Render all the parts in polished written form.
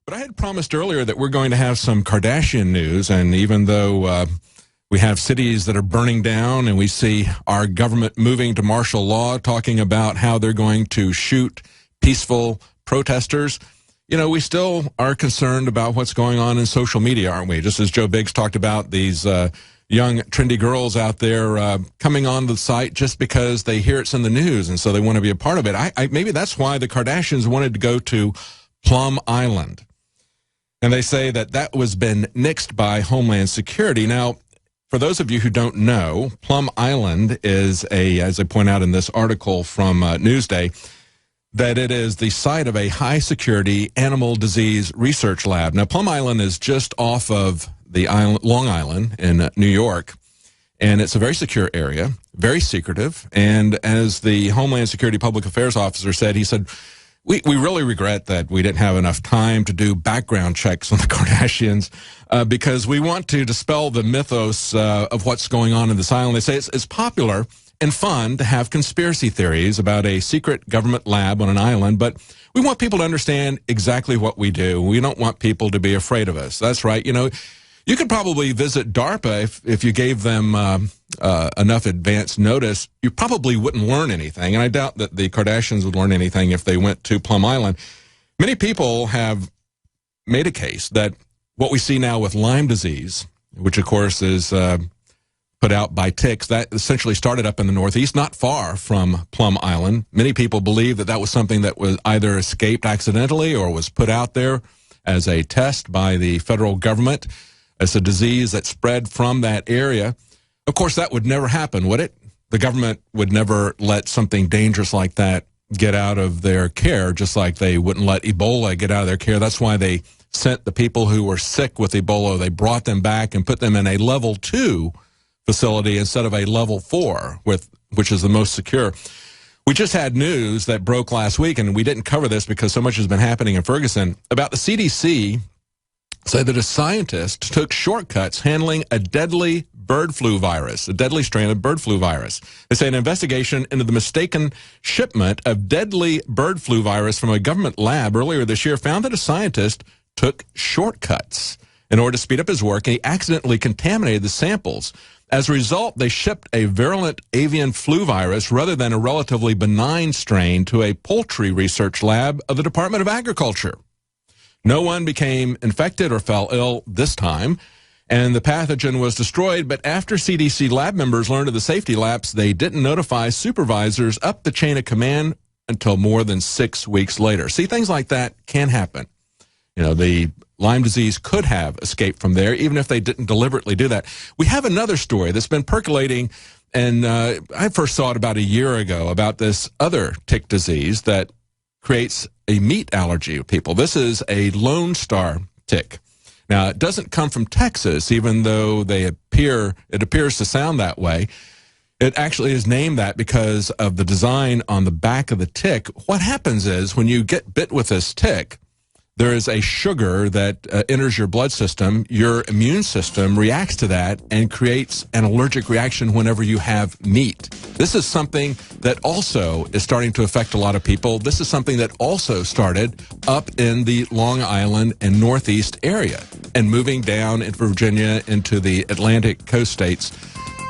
But I had promised earlier that we're going to have some Kardashian news, and even though we have cities that are burning down and we see our government moving to martial law, talking about how they're going to shoot peaceful protesters, you know, we still are concerned about what's going on in social media, aren't we? Just as Joe Biggs talked about these young, trendy girls out there coming on the site just because they hear it's in the news, and so they want to be a part of it. Maybe that's why the Kardashians wanted to go to Plum Island. And they say that that was been nixed by Homeland Security. Now, for those of you who don't know, Plum Island is as I point out in this article from Newsday, that it is the site of a high-security animal disease research lab. Now, Plum Island is just off of the island, Long Island in New York, and it's a very secure area, very secretive. And as the Homeland Security Public Affairs Officer said, he said, we really regret that we didn't have enough time to do background checks on the Kardashians because we want to dispel the mythos of what's going on in this island. They say it's popular and fun to have conspiracy theories about a secret government lab on an island, but we want people to understand exactly what we do. We don't want people to be afraid of us. That's right. You know, you could probably visit DARPA if you gave them enough advance notice. You probably wouldn't learn anything, and I doubt that the Kardashians would learn anything if they went to Plum Island. Many people have made a case that what we see now with Lyme disease, which of course is put out by ticks, that essentially started up in the Northeast, not far from Plum Island. Many people believe that that was something that was either escaped accidentally or was put out there as a test by the federal government. It's a disease that spread from that area. Of course, that would never happen, would it? The government would never let something dangerous like that get out of their care, just like they wouldn't let Ebola get out of their care. That's why they sent the people who were sick with Ebola, they brought them back and put them in a level 2 facility instead of a level 4, which is the most secure. We just had news that broke last week, and we didn't cover this because so much has been happening in Ferguson, about the CDC say that a scientist took shortcuts handling a deadly bird flu virus, a deadly strain of bird flu virus. They say an investigation into the mistaken shipment of deadly bird flu virus from a government lab earlier this year found that a scientist took shortcuts in order to speed up his work, and he accidentally contaminated the samples. As a result, they shipped a virulent avian flu virus rather than a relatively benign strain to a poultry research lab of the Department of Agriculture. No one became infected or fell ill this time, and the pathogen was destroyed. But after CDC lab members learned of the safety lapse, they didn't notify supervisors up the chain of command until more than 6 weeks later. See, things like that can happen. You know, the Lyme disease could have escaped from there, even if they didn't deliberately do that. We have another story that's been percolating, and I first saw it about a year ago, about this other tick disease that creates a meat allergy of people. This is a Lone Star tick. Now, it doesn't come from Texas, even though it appears to sound that way. It actually is named that because of the design on the back of the tick. What happens is when you get bit with this tick, there is a sugar that enters your blood system. Your immune system reacts to that and creates an allergic reaction whenever you have meat. This is something that also is starting to affect a lot of people. This is something that also started up in the Long Island and Northeast area and moving down into Virginia into the Atlantic coast states.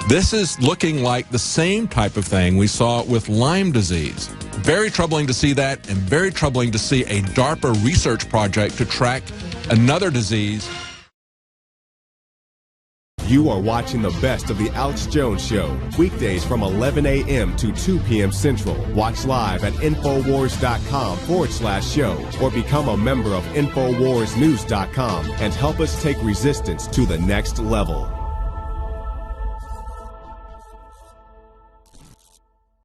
This is looking like the same type of thing we saw with Lyme disease. Very troubling to see that, and very troubling to see a DARPA research project to track another disease. You are watching the best of the Alex Jones Show, weekdays from 11 a.m. to 2 p.m. Central. Watch live at Infowars.com/show or become a member of InfoWarsNews.com and help us take resistance to the next level.